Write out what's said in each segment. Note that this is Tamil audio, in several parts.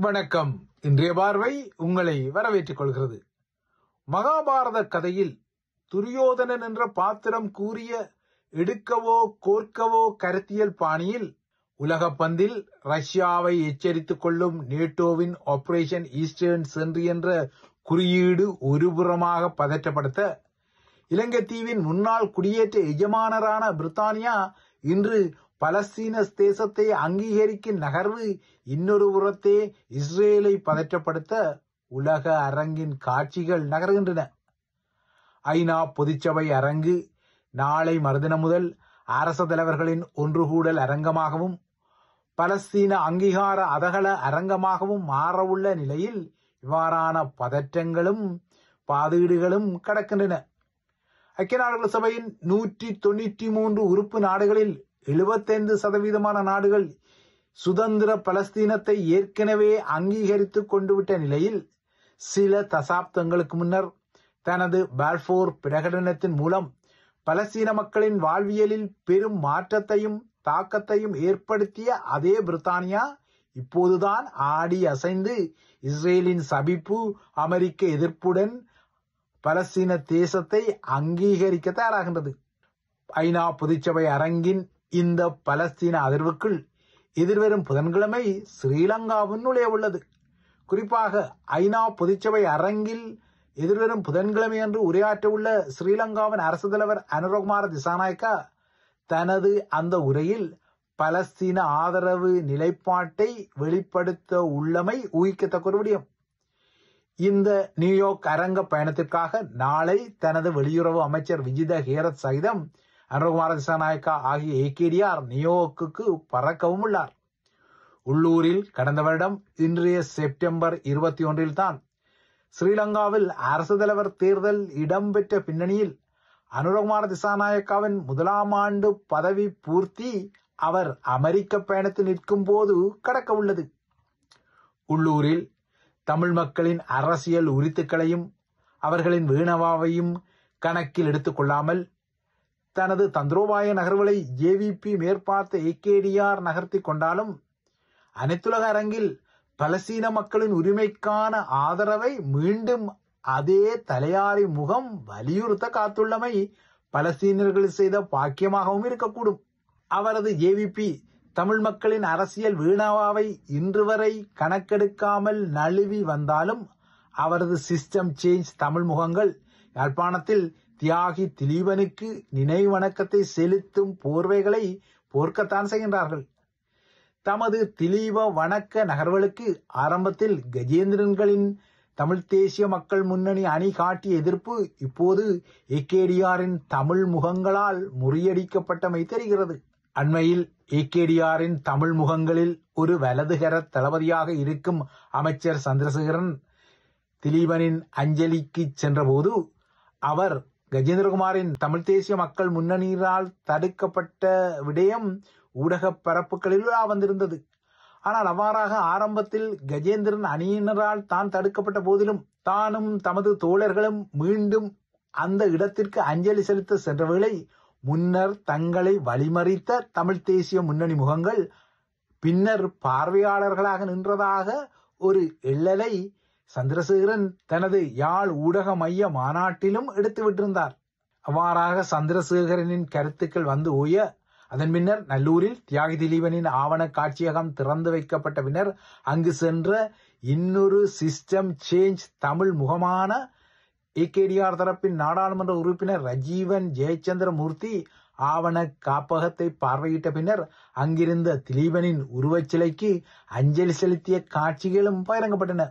வணக்கம். இன்றைய பார்வை உங்களை வரவேற்றுக் கொள்கிறது. மகாபாரத கதையில் துரியோதனன் என்ற பாத்திரம் கூறிய எடுக்கவோ கோர்க்கவோ கருத்தியல் பாணியில் உலகப் பந்தில் ரஷ்யாவை எச்சரித்துக் கொள்ளும் நேட்டோவின் ஆபரேஷன் ஈஸ்டர்ன் சென்ட்ரி என்ற குறியீடு ஒருபுறமாக பதற்றப்படுத்த, இலங்கை தீவின் முன்னாள் குடியேற்ற எஜமானரான பிரித்தானியா இன்று பலஸ்தீன தேசத்தை அங்கீகரிக்கும் நகர்வு இன்னொரு புறத்தே இஸ்ரேலை பதற்றப்படுத்த உலக அரங்கின் காட்சிகள் நகர்கின்றன. ஐநா பொதுச்சபை அரங்கு நாளை மறுதினம் முதல் அரச தலைவர்களின் ஒன்றுகூடல் அரங்கமாகவும் பலஸ்தீன அங்கீகார அதகல அரங்கமாகவும் மாறவுள்ள நிலையில் இவ்வாறான பதற்றங்களும் பாதீடுகளும் கடக்கின்றன. ஐக்கிய நாடுகள் சபையின் 193 உறுப்பு நாடுகளில் 75% நாடுகள் சுதந்திர பலஸ்தீனத்தை ஏற்கனவே அங்கீகரித்துக் கொண்டுவிட்ட நிலையில், சில தசாப்தங்களுக்கு முன்னர் தனது பால்போர் பிரகடனத்தின் மூலம் பலஸ்தீன மக்களின் வாழ்வியலில் பெரும் மாற்றத்தையும் தாக்கத்தையும் ஏற்படுத்திய அதே பிரித்தானியா இப்போதுதான் ஆடி அசைந்து இஸ்ரேலின் சபிப்பு அமெரிக்க எதிர்ப்புடன் பலஸ்தீன தேசத்தை அங்கீகரிக்க தயாராகின்றது. ஐநா பொதுச்சபை அரங்கின் இந்த பலஸ்தீன அதிர்வுக்குள் எதிர்வரும் புதன்கிழமை ஸ்ரீலங்காவும் நுழைய உள்ளது. குறிப்பாக ஐநா பொதுச்சபை அரங்கில் எதிர்வரும் புதன்கிழமை அன்று உரையாற்ற உள்ள ஸ்ரீலங்காவின் அரசு தலைவர் அனுரகுமார திசாநாயக்கா தனது அந்த உரையில் பலஸ்தீன ஆதரவு நிலைப்பாட்டை வெளிப்படுத்த உள்ளமை ஊகிக்கத்தக்க ஒரு விடயம். இந்த நியூயார்க் அரங்க பயணத்திற்காக நாளை தனது வெளியுறவு அமைச்சர் விஜித ஹேரத் சகிதம் அனுரகுமார திசாநாயக்கா ஆகிய ஏகேடிஆர் நியூயார்க்குக்கு பறக்கவும் உள்ளார். உள்ளூரில் கடந்த வருடம் இன்றைய செப்டம்பர் 21 தான் ஸ்ரீலங்காவில் அரசு தலைவர் தேர்தல் இடம்பெற்ற பின்னணியில் அனுரகுமார திசாநாயக்காவின் முதலாம் ஆண்டு பதவி பூர்த்தி அவர் அமெரிக்க பயணத்தில் நிற்கும் போது கடக்க உள்ளது. உள்ளூரில் தமிழ் மக்களின் அரசியல் உரித்துக்களையும் அவர்களின் வீணவாவையும் கணக்கில் எடுத்துக் கொள்ளாமல் தனது தந்திரோபாய நகர்வுகளை ஜேவிபி மேற்பார்த்த ஏகேடிஆர் நகர்த்தி கொண்டாலும், அனைத்துலக அரங்கில் பலஸ்தீன மக்களின் உரிமைக்கான ஆதரவை மீண்டும் அதே தலையாரி முகம் வலியுறுத்த காத்துள்ளமை பலஸ்தீனர்கள் செய்த பாக்கியமாகவும் இருக்கக்கூடும். அவரது ஜேவிபி தமிழ் மக்களின் அரசியல் வீணாவாவை இன்று வரை கணக்கெடுக்காமல் நழுவி வந்தாலும், அவரது சிஸ்டம் சேஞ்ச் தமிழ் முகங்கள் யாழ்ப்பாணத்தில் தியாகி திலீபனுக்கு நினைவு வணக்கத்தை செலுத்தும் போர்வைகளை போர்க்கத்தான் செய்கின்றார்கள். தமது திலீப வணக்க நகர்வுகளுக்கு ஆரம்பத்தில் கஜேந்திரன்களின் தமிழ் தேசிய மக்கள் முன்னணி அணி காட்டிய எதிர்ப்பு இப்போது ஏகேடிஆரின் தமிழ் முகங்களால் முறியடிக்கப்பட்டமை தெரிகிறது. அண்மையில் ஏகேடிஆரின் தமிழ் முகங்களில் ஒரு வலதுகர தளபதியாக இருக்கும் அமைச்சர் சந்திரசேகரன் திலீபனின் அஞ்சலிக்கு சென்றபோது அவர் கஜேந்திரகுமாரின் தமிழ் தேசிய மக்கள் முன்னணியால் தடுக்கப்பட்ட விடயம் ஊடக பரப்புகளில் வந்திருந்தது. ஆனால் அவ்வாறாக ஆரம்பத்தில் கஜேந்திரன் அணியினரால் தான் தடுக்கப்பட்ட போதிலும் தானும் தமது தோழர்களும் மீண்டும் அந்த இடத்திற்கு அஞ்சலி செலுத்த சென்ற வேளை முன்னர் தங்களை வழிமறித்த தமிழ் தேசிய முன்னணி முகங்கள் பின்னர் பார்வையாளர்களாக நின்றதாக ஒரு எள்ளலை சந்திரசேகரன் தனது யாழ் ஊடக மைய மாநாட்டிலும் எடுத்துவிட்டிருந்தார். அவ்வாறாக சந்திரசேகரனின் கருத்துக்கள் வந்து ஓய அதன் பின்னர் நல்லூரில் தியாகி திலீபனின் ஆவண காட்சியகம் திறந்து வைக்கப்பட்ட பின்னர் அங்கு சென்ற இன்னொரு சிஸ்டம் சேஞ்ச் தமிழ் முகமான ஏகேடிஆர் தரப்பின் நாடாளுமன்ற உறுப்பினர் ரஜீவன் ஜெயச்சந்திரமூர்த்தி ஆவண காப்பகத்தை பார்வையிட்ட பின்னர் அங்கிருந்த திலீபனின் உருவச்சிலைக்கு அஞ்சலி செலுத்திய காட்சிகளும் பகிரங்கப்பட்டன.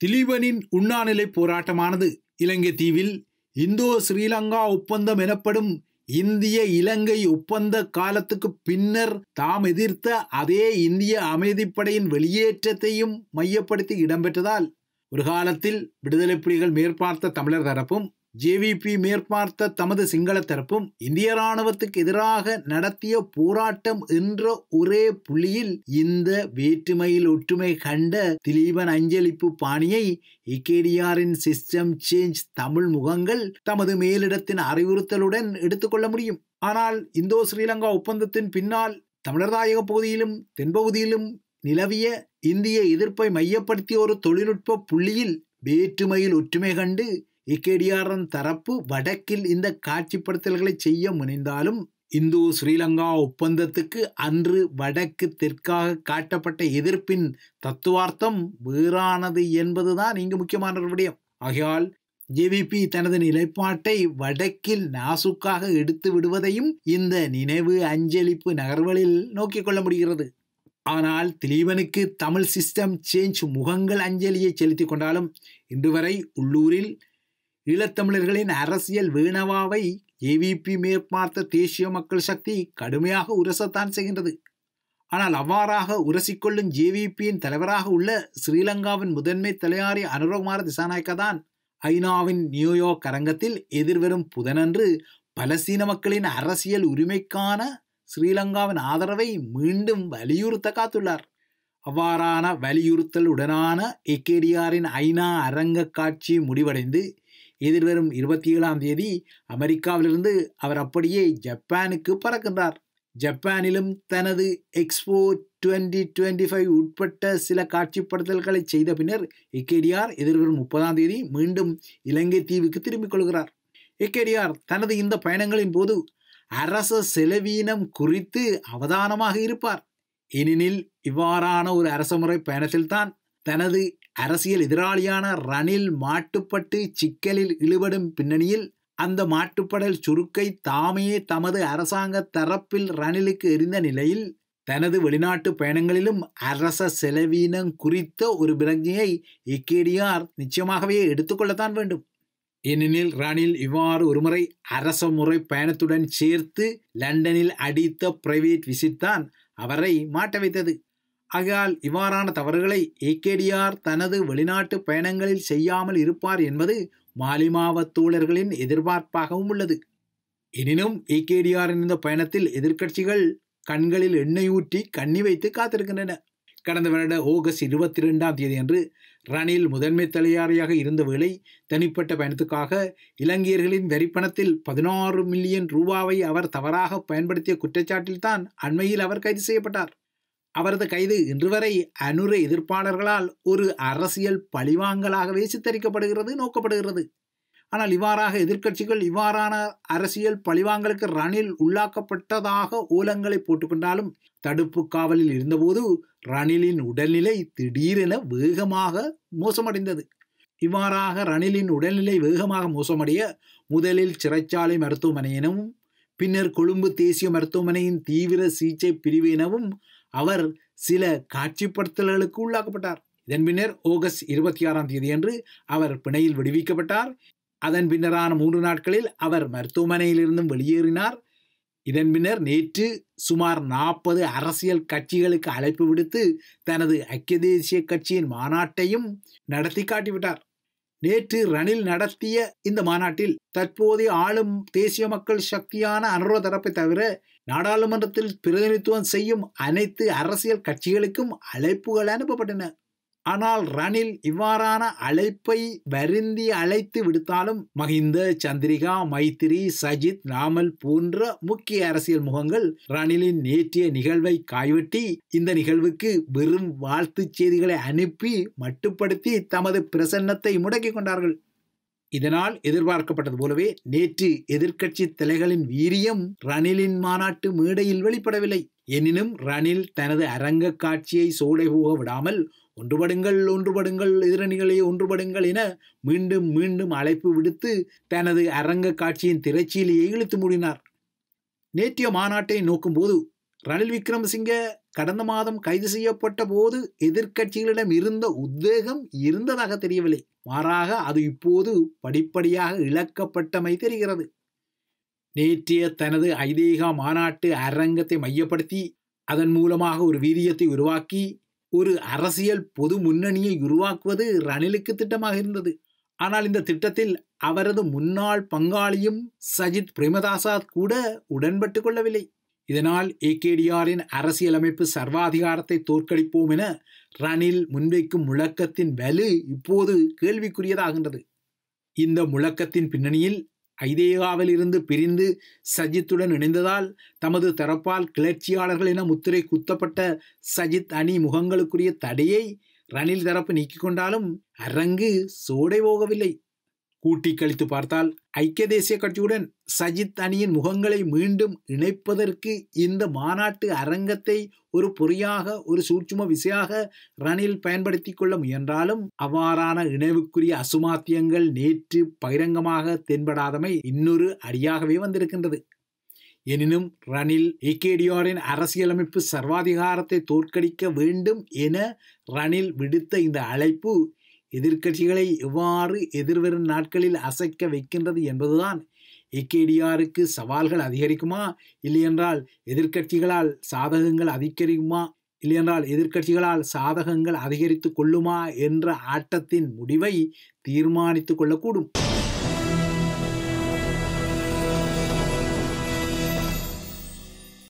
திலீபனின் உண்ணாநிலை போராட்டமானது இலங்கை தீவில் இந்தோ ஸ்ரீலங்கா ஒப்பந்தம் எனப்படும் இந்திய இலங்கை ஒப்பந்த காலத்துக்கு பின்னர் தாம் எதிர்த்த அதே இந்திய அமைதிப்படையின் வெளியேற்றத்தையும் மையப்படுத்தி இடம்பெற்றதால் ஒரு காலத்தில் விடுதலை புலிகள் மேற்பார்த்த தமிழர் தரப்பும் ஜேவிபி மேற்பார்த்த தமது சிங்கள தரப்பும் இந்திய இராணுவத்துக்கு எதிராக நடத்திய போராட்டம் என்ற ஒரே புள்ளியில் இந்த வேற்றுமையில் ஒற்றுமை கண்ட திலீபன் அஞ்சலிப்பு பாணியை ஏகேடிஆரின் சிஸ்டம் சேஞ்ச் தமிழ் முகங்கள் தமது மேலிடத்தின் அறிவுறுத்தலுடன் எடுத்துக்கொள்ள முடியும். ஆனால் இந்தோ ஸ்ரீலங்கா ஒப்பந்தத்தின் பின்னால் தமிழர் தாயக பகுதியிலும் தென்பகுதியிலும் நிலவிய இந்திய எதிர்ப்பை மையப்படுத்திய ஒரு தொழில்நுட்ப புள்ளியில் வேற்றுமையில் ஒற்றுமை கண்டு ஏகேடிஆரின் தரப்பு வடக்கில் இந்த காட்சிப்படுத்தல்களை செய்ய முனைந்தாலும் இந்தோ ஸ்ரீலங்கா ஒப்பந்தத்துக்கு அன்று வடக்கு தெற்காக காட்டப்பட்ட எதிர்ப்பின் தத்துவார்த்தம் வேறானது என்பதுதான் இங்கு முக்கியமான ஒரு விடயம். ஆகையால் ஜேவிபி தனது நிலைப்பாட்டை வடக்கில் நாசுக்காக எடுத்து விடுவதையும் இந்த நினைவு அஞ்சலிப்பு நகர்வுகளில் நோக்கிக் கொள்ள முடிகிறது. ஆனால் திலீபனுக்கு தமிழ் சிஸ்டம் சேஞ்ச் முகங்கள் அஞ்சலியை செலுத்திக் கொண்டாலும் இன்று வரை உள்ளூரில் ஈழத்தமிழர்களின் அரசியல் வீணவாவை ஏவிபி மேற்பார்த்த தேசிய மக்கள் சக்தி கடுமையாக உரசத்தான் செய்கின்றது. ஆனால் அவ்வாறாக உரசிக்கொள்ளும் ஜேவிபியின் தலைவராக உள்ள ஸ்ரீலங்காவின் முதன்மை தலையாரி அனுரகுமார திசாநாயக்க தான் ஐநாவின் நியூயார்க் அரங்கத்தில் எதிர்வரும் புதனன்று பலஸ்தீன மக்களின் அரசியல் உரிமைக்கான ஸ்ரீலங்காவின் ஆதரவை மீண்டும் வலியுறுத்த காத்துள்ளார். அவ்வாறான வலியுறுத்தலுடனான ஏகேடிஆரின் ஐநா அரங்க காட்சி முடிவடைந்து எதிர்வரும் 27ஆம் தேதி அமெரிக்காவிலிருந்து அவர் அப்படியே ஜப்பானுக்கு பறக்கின்றார். ஜப்பானிலும் தனது எக்ஸ்போ 2025 உட்பட்ட சில காட்சிப்படுத்தல்களை செய்த பின்னர் ஏகேடிஆர் எதிர்வரும் 30ஆம் தேதி மீண்டும் இலங்கை தீவுக்கு திரும்பிக் கொள்கிறார். ஏகேடிஆர் தனது இந்த பயணங்களின் போது அரச செலவீனம் குறித்து அவதானமாக இருப்பார். ஏனெனில் இவ்வாறான ஒரு அரசமுறை பயணத்தில்தான் தனது அரசியல் எதிராளியான ரணில் மாட்டுப்பட்டு சிக்கலில் இழுபடும் பின்னணியில் அந்த மாட்டுப்படல் சுருக்கை தாமே தமது அரசாங்க தரப்பில் ரணிலுக்கு எறிந்த நிலையில் தனது வெளிநாட்டு பயணங்களிலும் அரச செலவீனம் குறித்த ஒரு பிரஜையை ஏகேடிஆர் நிச்சயமாகவே எடுத்துக்கொள்ளத்தான் வேண்டும். ஏனெனில் ரணில் இவ்வாறு ஒருமுறை அரச முறை பயணத்துடன் சேர்த்து லண்டனில் அடித்த பிரைவேட் விசிட் தான் அவரை மாட்ட வைத்தது. ஆகையால் இவ்வாறான தவறுகளை ஏகேடிஆர் தனது வெளிநாட்டு பயணங்களில் செய்யாமல் இருப்பார் என்பது மாலிமாவ தோழர்களின் எதிர்பார்ப்பாகவும் உள்ளது. எனினும் ஏகேடிஆரின் இந்த பயணத்தில் எதிர்க்கட்சிகள் கண்களில் எண்ணெய் ஊற்றி கண்ணி வைத்து காத்திருக்கின்றன. கடந்த வருட ஆகஸ்ட் 22ஆம் தேதி அன்று ரணில் முதன்மை தலையாரியாக இருந்த வேளை தனிப்பட்ட பயணத்துக்காக இலங்கையர்களின் வரிப்பணத்தில் 16 மில்லியன் ரூபாவை அவர் தவறாக பயன்படுத்திய குற்றச்சாட்டில்தான் அண்மையில் அவர் கைது செய்யப்பட்டார். அவரது கைது இன்று வரை அனுர எதிர்ப்பாளர்களால் ஒரு அரசியல் பழிவாங்கலாகவே சித்தரிக்கப்படுகிறது, நோக்கப்படுகிறது. ஆனால் இவ்வாறாக எதிர்க்கட்சிகள் இவ்வாறான அரசியல் பழிவாங்கலுக்கு ரணில் உள்ளாக்கப்பட்டதாக ஓலங்களை போட்டுக்கொண்டாலும் தடுப்பு காவலில் இருந்தபோது ரணிலின் உடல்நிலை திடீரென வேகமாக மோசமடைந்தது. இவ்வாறாக ரணிலின் உடல்நிலை வேகமாக மோசமடைய முதலில் சிறைச்சாலை மருத்துவமனை எனவும் பின்னர் கொழும்பு தேசிய மருத்துவமனையின் தீவிர சிகிச்சை பிரிவு எனவும் அவர் சில காட்சிப்படுத்தல்களுக்கு உள்ளாக்கப்பட்டார். இதன் பின்னர் ஆகஸ்ட் 26ஆம் தேதி அன்று அவர் பிணையில் விடுவிக்கப்பட்டார். அதன் பின்னரான 3 நாட்களில் அவர் மருத்துவமனையிலிருந்தும் வெளியேறினார். இதன் பின்னர் நேற்று சுமார் 40 அரசியல் கட்சிகளுக்கு அழைப்பு விடுத்து தனது ஐக்கிய தேசிய கட்சியின் மாநாட்டையும் நடத்தி காட்டிவிட்டார். நேற்று ரணில் நடத்திய இந்த மாநாட்டில் தற்போதைய ஆளும் தேசிய மக்கள் சக்தியான அனுர தரப்பை தவிர நாடாளுமன்றத்தில் பிரதிநிதித்துவம் செய்யும் அனைத்து அரசியல் கட்சிகளுக்கும் அழைப்புகள் அனுப்பப்பட்டன. ஆனால் ரணில் இவ்வாறான அழைப்பை வருந்தி அழைத்து விடுத்தாலும் மஹிந்த, சந்திரிகா, மைத்திரி, சஜித், நாமல் போன்ற முக்கிய அரசியல் முகங்கள் ரணிலின் நேற்றைய நிகழ்வை காய்வெட்டி இந்த நிகழ்வுக்கு வெறும் வாழ்த்துச் செய்திகளை அனுப்பி மட்டுப்படுத்தி தமது பிரசன்னத்தை முடக்கிக் கொண்டார்கள். இதனால் எதிர்பார்க்கப்பட்டது போலவே நேற்று எதிர்க்கட்சி தலைகளின் வீரியம் ரணிலின் மாநாட்டு மேடையில் வெளிப்படவில்லை. எனினும் ரணில் தனது அரங்க காட்சியை சோடை போக விடாமல் ஒன்றுபடுங்கள், ஒன்றுபடுங்கள், எதிரணிகளே ஒன்றுபடுங்கள் என மீண்டும் மீண்டும் அழைப்பு விடுத்து தனது அரங்க காட்சியின் திரைச்சீலையை இழுத்து மூடினார். நேற்றைய மாநாட்டை நோக்கும்போது ரணில் விக்ரமசிங்க கடந்த மாதம் கைது செய்யப்பட்ட போது எதிர்க்கட்சிகளிடம் இருந்த உத்வேகம் இருந்ததாக தெரியவில்லை. மாறாக அது இப்போது படிப்படியாக இழக்கப்பட்டமை தெரிகிறது. நேற்றைய தனது ஐதேகா மாநாட்டு அரங்கத்தை மையப்படுத்தி அதன் மூலமாக ஒரு வீரியத்தை உருவாக்கி ஒரு அரசியல் பொது முன்னணியை உருவாக்குவது ரணிலுக்கு திட்டமாக இருந்தது. ஆனால் இந்த திட்டத்தில் அவரது முன்னாள் பங்காளியும் சஜித் பிரேமதாசா கூட உடன்பட்டு கொள்ளவில்லை. இதனால் ஏகேடிஆரின் அரசியலமைப்பு சர்வாதிகாரத்தை தோற்கடிப்போம் என ரணில் முன்வைக்கும் முழக்கத்தின் வலு இப்போது கேள்விக்குரியதாகின்றது. இந்த முழக்கத்தின் பின்னணியில் ஐதேகாவில் இருந்து பிரிந்து சஜித்துடன் இணைந்ததால் தமது தரப்பால் கிளர்ச்சியாளர்கள் என முத்திரை குத்தப்பட்ட சஜித் அணி முகங்களுக்குரிய தடையை ரணில் தரப்பு நீக்கிக் கொண்டாலும் அரங்கு சோடை போகவில்லை. கூட்டி கழித்து பார்த்தால் ஐக்கிய தேசிய கட்சியுடன் சஜித் அணியின் முகங்களை மீண்டும் இணைப்பதற்கு இந்த மாநாட்டு அரங்கத்தை ஒரு பொறியாக, ஒரு சூட்சும விசையாக ரணில் பயன்படுத்தி கொள்ள முயன்றாலும் அவ்வாறான இணைவுக்குரிய அசுமாத்தியங்கள் நேற்று பகிரங்கமாக தென்படாதமை இன்னொரு அடியாகவே வந்திருக்கின்றது. எனினும் ரணில் ஏகேடிஆரின் அரசியலமைப்பு சர்வாதிகாரத்தை தோற்கடிக்க வேண்டும் என ரணில் விடுத்த இந்த அழைப்பு எதிர்க்கட்சிகளை எவ்வாறு எதிர்வரும் நாட்களில் அசைக்க வைக்கின்றது என்பதுதான். ஏகேடிஆருக்கு சவால்கள் அதிகரிக்குமா, இல்லையென்றால் எதிர்க்கட்சிகளால் சாதகங்கள் அதிகரிக்குமா, இல்லையென்றால் எதிர்க்கட்சிகளால் சாதகங்கள் அதிகரித்து கொள்ளுமா என்ற ஆட்டத்தின் முடிவை தீர்மானித்துக் கொள்ளக்கூடும்.